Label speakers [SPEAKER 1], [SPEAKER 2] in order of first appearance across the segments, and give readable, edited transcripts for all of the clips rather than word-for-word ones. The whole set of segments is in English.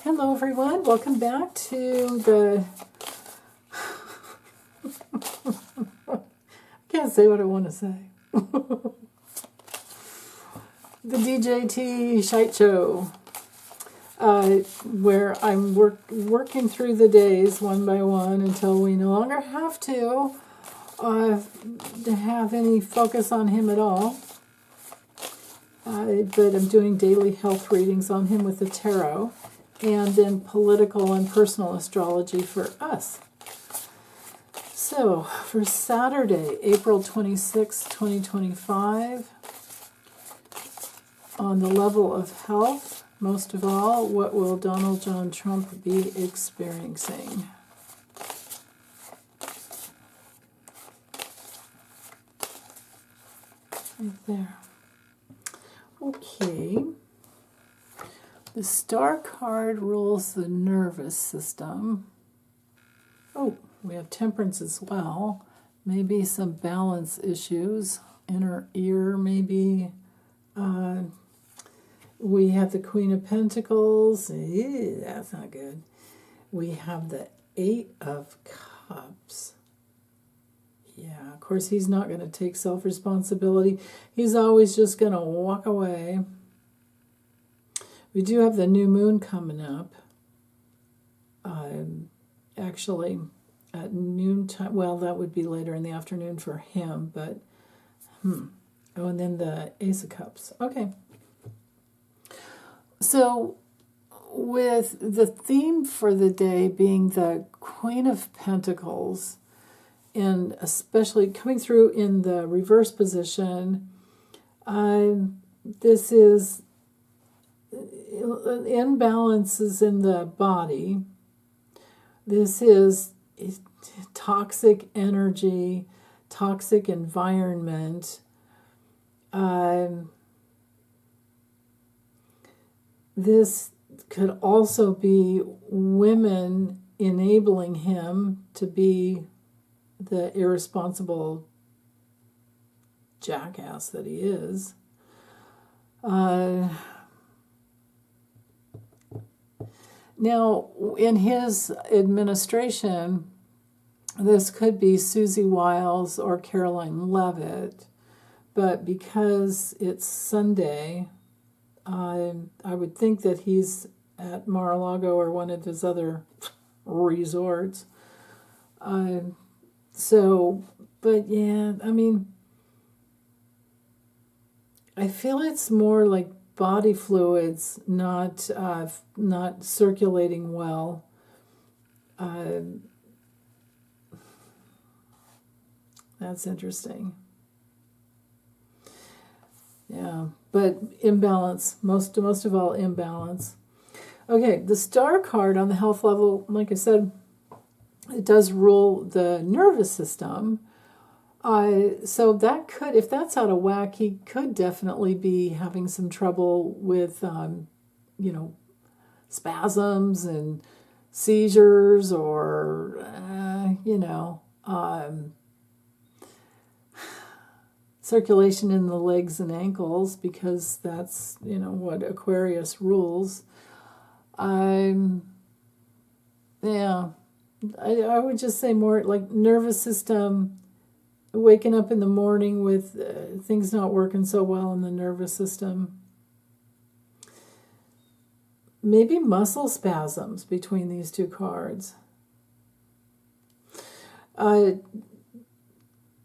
[SPEAKER 1] Hello everyone, welcome back to the I can't say what I want to say. The DJT Shite Show, where I'm working through the days one by one until we no longer have to have any focus on him at all. But I'm doing daily health readings on him with the tarot, and then political and personal astrology for us. So, for Saturday, April 26, 2025, on the level of health, most of all, what will Donald John Trump be experiencing? Right there. Okay. The Star card rules the nervous system. Oh, we have Temperance as well. Maybe some balance issues. Inner ear, maybe. We have the Queen of Pentacles. That's not good. We have the Eight of Cups. Yeah, of course, he's not going to take self-responsibility. He's always just going to walk away. We do have the new moon coming up. Actually, at noontime. Well, that would be later in the afternoon for him, but... Oh, and then the Ace of Cups. Okay. So, with the theme for the day being the Queen of Pentacles, and especially coming through in the reverse position, this is imbalances in the body. This is toxic energy, toxic environment. This could also be women enabling him to be the irresponsible jackass that he is. Now, in his administration, this could be Susie Wiles or Caroline Levitt, but because it's Sunday, I would think that he's at Mar-a-Lago or one of his other resorts. But yeah, I mean, I feel it's more like body fluids not circulating well. That's interesting. Yeah, but imbalance, most of all imbalance. Okay, the Star card on the health level, like I said, it does rule the nervous system. So that could, if that's out of whack, he could definitely be having some trouble with, spasms and seizures, or, circulation in the legs and ankles, because that's, what Aquarius rules. Yeah, I would just say more like nervous system, waking up in the morning with things not working so well in the nervous system. Maybe muscle spasms between these two cards.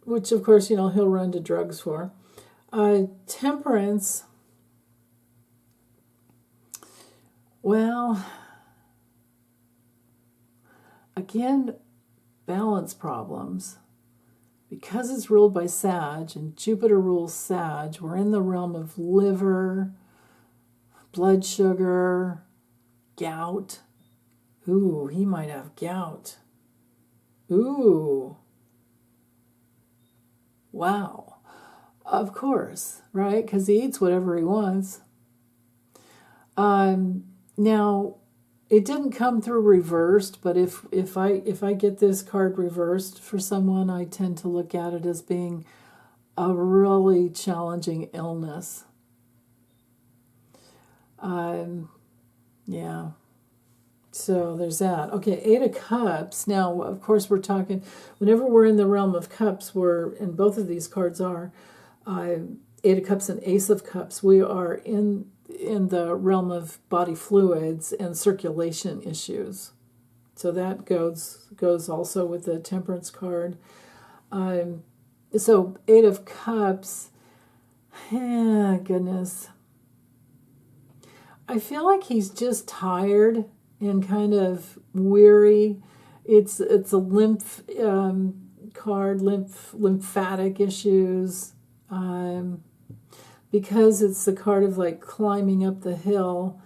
[SPEAKER 1] Which, of course, he'll run to drugs for. Temperance. Well, again, balance problems. Because it's ruled by Sag, and Jupiter rules Sag, we're in the realm of liver, blood sugar, gout. Ooh, he might have gout. Ooh. Wow. Of course, right? Because he eats whatever he wants. Now, it didn't come through reversed, but if I get this card reversed for someone, I tend to look at it as being a really challenging illness. Yeah. So there's that. Okay, Eight of Cups. Now, of course, we're talking, whenever we're in the realm of cups, and both of these cards are, Eight of Cups and Ace of Cups, we are in the realm of body fluids and circulation issues. So that goes also with the Temperance card. So Eight of Cups, goodness. I feel like he's just tired and kind of weary. It's a lymph card, lymphatic issues. Because it's the card of like climbing up the hill,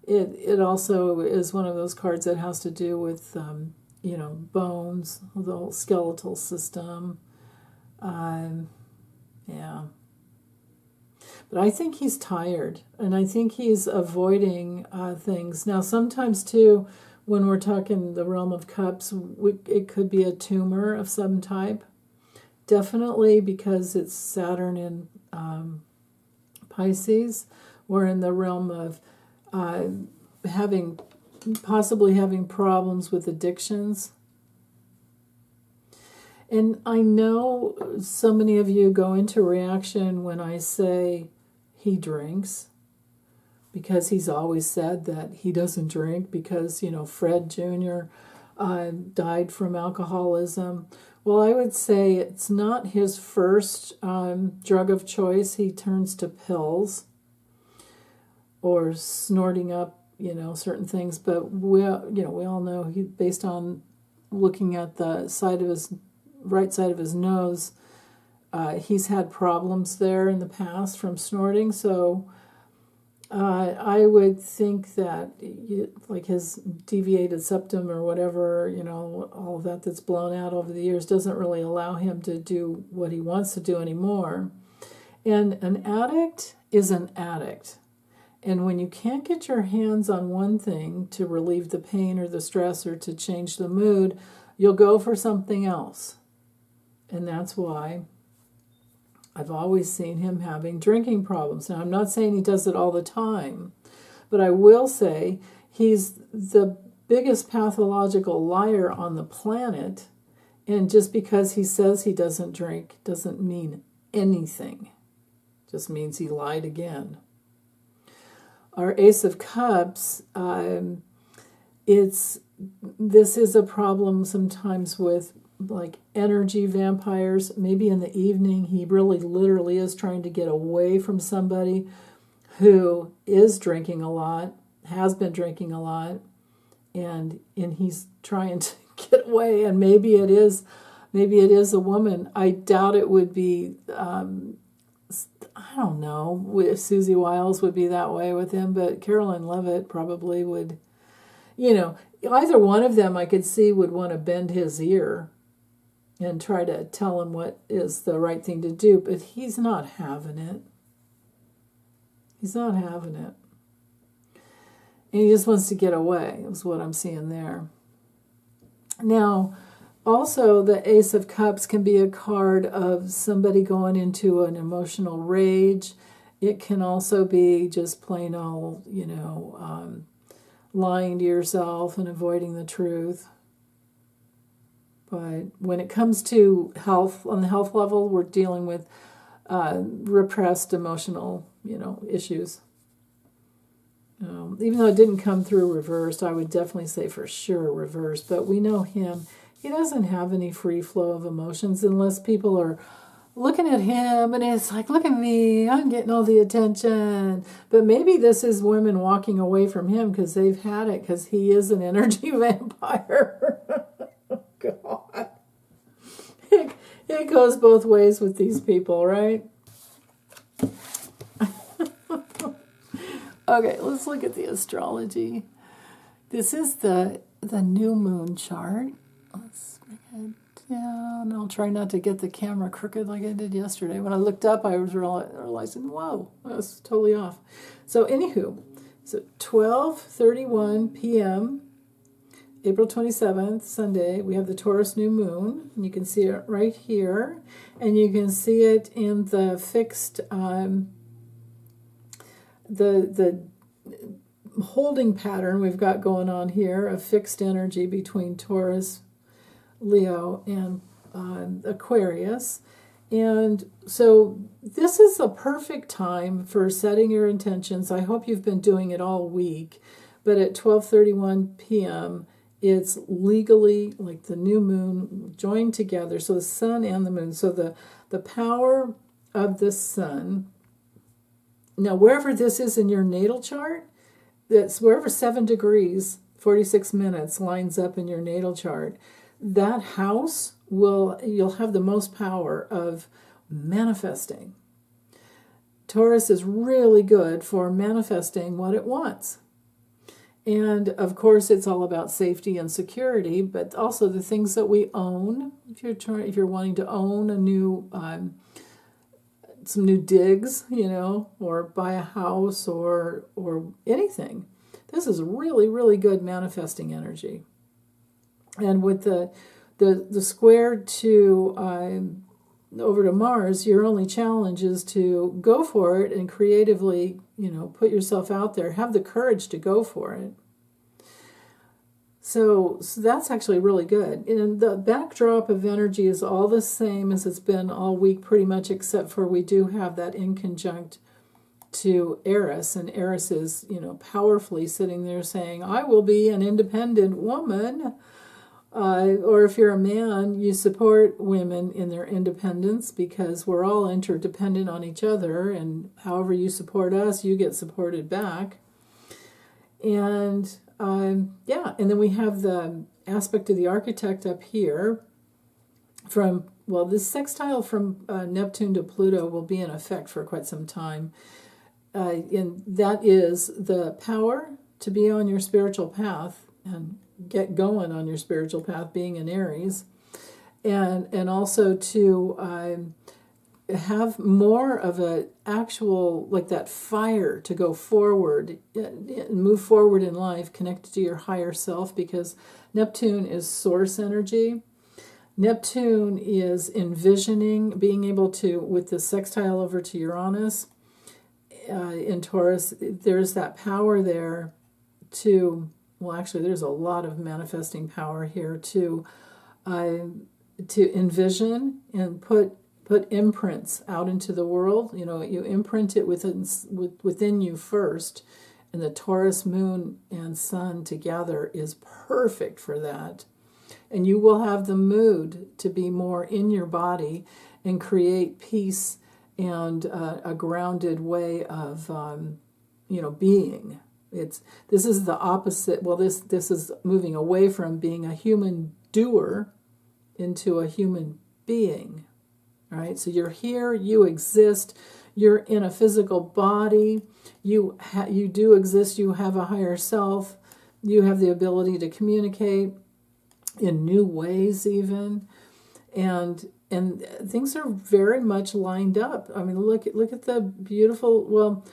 [SPEAKER 1] it also is one of those cards that has to do with bones, the whole skeletal system. Yeah. But I think he's tired, and I think he's avoiding things. Now, sometimes, too, when we're talking the realm of cups, it could be a tumor of some type. Definitely because it's Saturn in Pisces. We're in the realm of possibly having problems with addictions. And I know so many of you go into reaction when I say he drinks, because he's always said that he doesn't drink because, Fred Jr. Died from alcoholism. Well, I would say it's not his first drug of choice. He turns to pills or snorting up, certain things. But we all know based on looking at the right side of his nose, he's had problems there in the past from snorting. So I would think that like his deviated septum or whatever, all of that's blown out over the years doesn't really allow him to do what he wants to do anymore. And an addict is an addict. And when you can't get your hands on one thing to relieve the pain or the stress or to change the mood, you'll go for something else. And that's why I've always seen him having drinking problems. Now, I'm not saying he does it all the time, but I will say he's the biggest pathological liar on the planet. And just because he says he doesn't drink doesn't mean anything. Just means he lied again. Our Ace of Cups, this is a problem sometimes with like energy vampires. Maybe in the evening he really literally is trying to get away from somebody who is drinking a lot, has been drinking a lot, and he's trying to get away. And maybe it is a woman. I doubt it would be. I don't know if Susie Wiles would be that way with him, but Carolyn Levitt probably would. Either one of them I could see would want to bend his ear and try to tell him what is the right thing to do, but he's not having it. He's not having it. And he just wants to get away, is what I'm seeing there. Now, also, the Ace of Cups can be a card of somebody going into an emotional rage. It can also be just plain old, lying to yourself and avoiding the truth. But when it comes to health, on the health level, we're dealing with repressed emotional, issues. Even though it didn't come through reversed, I would definitely say for sure reversed. But we know him. He doesn't have any free flow of emotions unless people are looking at him and it's like, look at me, I'm getting all the attention. But maybe this is women walking away from him because they've had it, because he is an energy vampire. God. It goes both ways with these people, right? Okay, let's look at the astrology. This is the new moon chart. Let's bring it down. I'll try not to get the camera crooked like I did yesterday. When I looked up, I was realizing, whoa, that's totally off. So anywho, so 12:31 p.m., April 27th, Sunday, we have the Taurus new moon. And you can see it right here. And you can see it in the fixed, the holding pattern we've got going on here, a fixed energy between Taurus, Leo, and Aquarius. And so this is a perfect time for setting your intentions. I hope you've been doing it all week, but at 12:31 p.m., it's legally like the new moon joined together. So the sun and the moon. So the power of the sun. Now, wherever this is in your natal chart, that's wherever 7 degrees, 46 minutes lines up in your natal chart, that house you'll have the most power of manifesting. Taurus is really good for manifesting what it wants. And of course, it's all about safety and security, but also the things that we own. If you're wanting to own a new some new digs, or buy a house or anything, this is really, really good manifesting energy. And with the square to over to Mars, your only challenge is to go for it and creatively, put yourself out there. Have the courage to go for it. So that's actually really good. And the backdrop of energy is all the same as it's been all week, pretty much, except for we do have that inconjunct to Eris, and Eris is, powerfully sitting there saying, I will be an independent woman. Or if you're a man, you support women in their independence because we're all interdependent on each other, and however you support us, you get supported back. And and then we have the aspect of the architect up here this sextile from Neptune to Pluto will be in effect for quite some time. And that is the power to be on your spiritual path and get going on your spiritual path, being in Aries, and also to have more of a actual, like that fire to go forward, move forward in life, connected to your higher self, because Neptune is source energy. Neptune is envisioning, being able to, with the sextile over to Uranus in Taurus, there's that power there to, actually there's a lot of manifesting power here to envision and put imprints out into the world. You imprint it within you first, and the Taurus moon and sun together is perfect for that. And you will have the mood to be more in your body and create peace and a grounded way of being. This is the opposite. Well, this is moving away from being a human doer into a human being. Right? So you're here, you exist, you're in a physical body, you do exist, you have a higher self, you have the ability to communicate in new ways even, and things are very much lined up. I mean, look at the beautiful,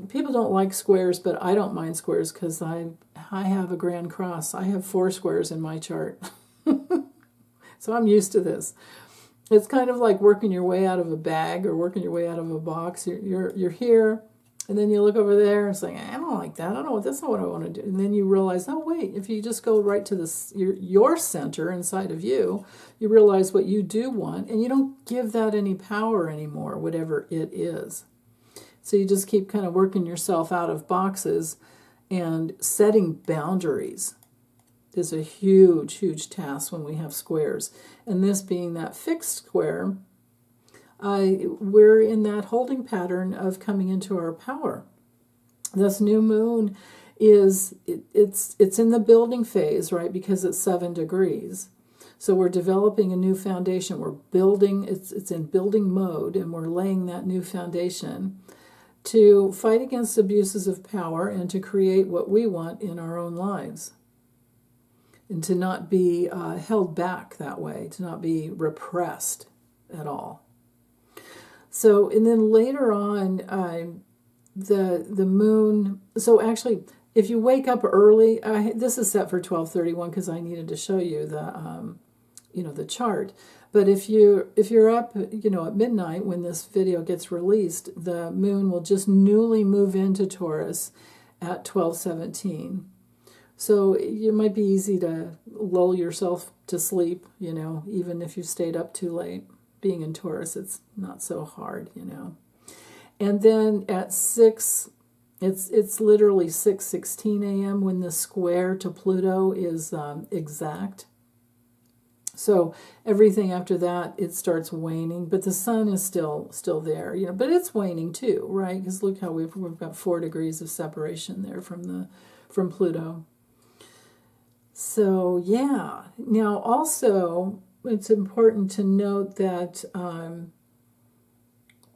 [SPEAKER 1] people don't like squares, but I don't mind squares because I have a grand cross. I have 4 squares in my chart. So I'm used to this. It's kind of like working your way out of a bag or working your way out of a box. You're here, and then you look over there and it's like, I don't like that. I don't know. That's not what I want to do. And then you realize, oh wait, if you just go right to your center inside of you, you realize what you do want, and you don't give that any power anymore, whatever it is. So you just keep kind of working yourself out of boxes, and setting boundaries is a huge, huge task when we have squares. And this being that fixed square, we're in that holding pattern of coming into our power. This new moon it's in the building phase, right? Because it's 7 degrees. So we're developing a new foundation. We're building, it's in building mode, and we're laying that new foundation to fight against abuses of power and to create what we want in our own lives. And to not be held back that way, to not be repressed at all. So, and then later on, the moon. So actually, if you wake up early, this is set for 12:31 because I needed to show you the chart. But if you're up, at midnight when this video gets released, the moon will just newly move into Taurus at 12:17. So it might be easy to lull yourself to sleep, even if you stayed up too late. Being in Taurus, it's not so hard, And then at 6, it's literally 6:16 a.m. when the square to Pluto is exact. So everything after that, it starts waning, but the sun is still there, but it's waning too, right? Because look how we've got 4 degrees of separation there from Pluto. So yeah. Now also, it's important to note that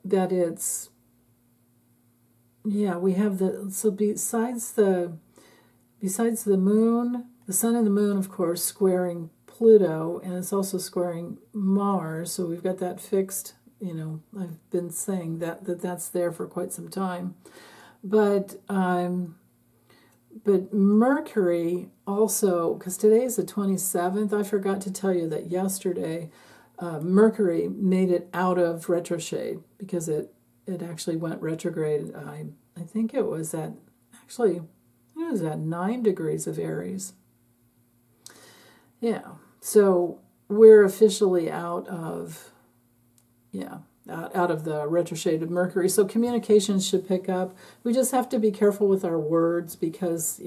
[SPEAKER 1] it's, we have besides the moon, the sun and the moon, of course, squaring Pluto, and it's also squaring Mars. So we've got that fixed. I've been saying that's there for quite some time, but Mercury also, because today is the 27th. I forgot to tell you that yesterday, Mercury made it out of retrograde because it actually went retrograde. I think it was at 9 degrees of Aries. Yeah, so we're officially out of the retrograde of Mercury. So communications should pick up. We just have to be careful with our words because,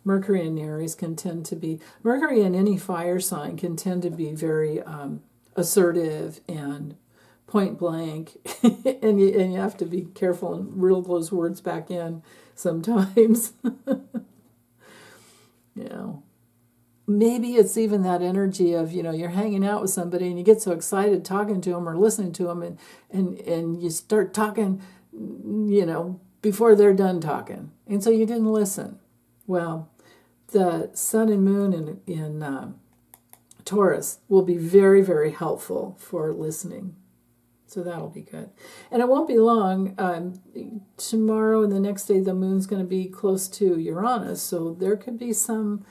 [SPEAKER 1] Mercury in Aries Mercury in any fire sign can tend to be very assertive and point blank. and you have to be careful and reel those words back in sometimes. Maybe it's even that energy of, you're hanging out with somebody and you get so excited talking to them or listening to them and you start talking, before they're done talking. And so you didn't listen. Well, the sun and moon in Taurus will be very, very helpful for listening. So that'll be good. And it won't be long. Tomorrow and the next day, the moon's going to be close to Uranus. So there could be some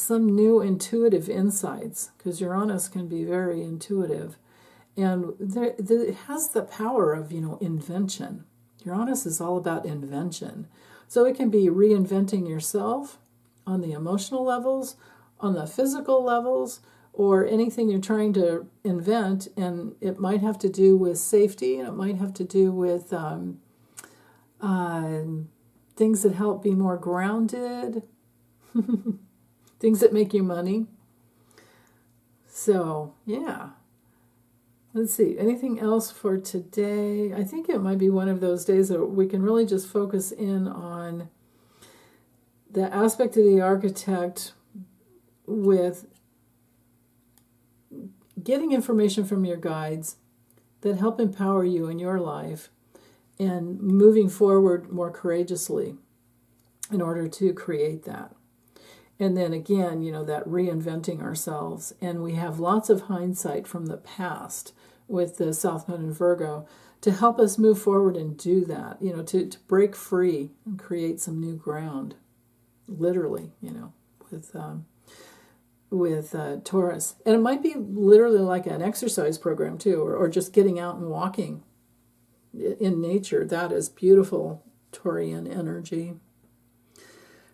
[SPEAKER 1] new intuitive insights, because Uranus can be very intuitive, and it has the power of invention. Uranus is all about invention, so it can be reinventing yourself on the emotional levels, on the physical levels, or anything you're trying to invent, and it might have to do with safety, and it might have to do with things that help be more grounded. Things that make you money. So, yeah. Let's see. Anything else for today? I think it might be one of those days that we can really just focus in on the aspect of the architect with getting information from your guides that help empower you in your life and moving forward more courageously in order to create that. And then again, that reinventing ourselves. And we have lots of hindsight from the past with the South Node in Virgo to help us move forward and do that, to break free and create some new ground, literally, with Taurus. And it might be literally like an exercise program too, or just getting out and walking in nature. That is beautiful Taurian energy.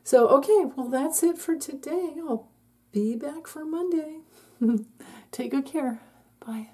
[SPEAKER 1] So, okay, well, that's it for today. I'll be back for Monday. Take good care. Bye.